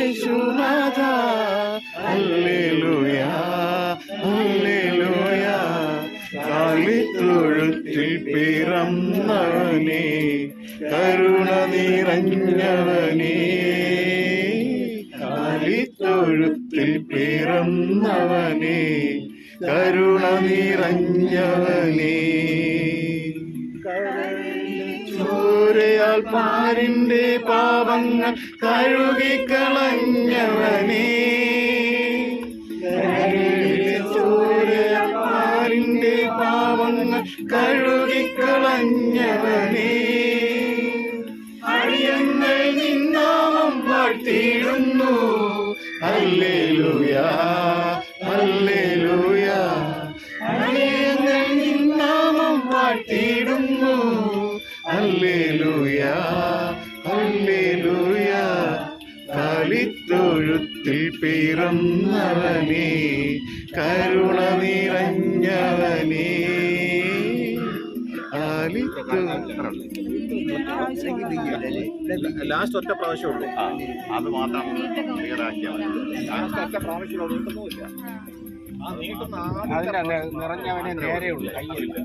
യേശുനാഥ hallelujah hallelujah. കാലിത്തൊഴുത്തിൽ പിറന്നവനേ കരുണ നിറഞ്ഞവനേ, കാലിത്തൊഴുത്തിൽ പിറന്നവനേ കരുണ നിറഞ്ഞവനേ. ചോരയാൽ പാരിന്റെ പാപങ്ങൾ കഴുകിക്കളഞ്ഞവനേ, ചോരയാൽ പാരിന്റെ പാപങ്ങൾ കഴുകിക്കളഞ്ഞവനേ. അടിയങ്ങൾ നിന്നാമം പാട്ടിടുന്നു ഹല്ലേലൂയ ഹല്ലേലൂയ. അടിയങ്ങൾ നിന്നാമം പാട്ടിടുന്നു ഹല്ലേലൂയ ഹല്ലേലൂയ. കാലിത്തൊഴുത്തിൽ പിറന്നവനേ കരുണ നിറഞ്ഞവനേ. ലാസ്റ്റ് ഒറ്റ പ്രാവശ്യമുള്ളൂ, അത് മാത്രം ക്ലിയർ ആക്കിയാൽ ലാസ്റ്റ് ഒറ്റ പ്രാവശ്യം നീട്ടുന്നുമില്ല. ആ നീട്ടുന്ന നിറഞ്ഞവനെ നേരെയുള്ളൂ, കയ്യില്ല.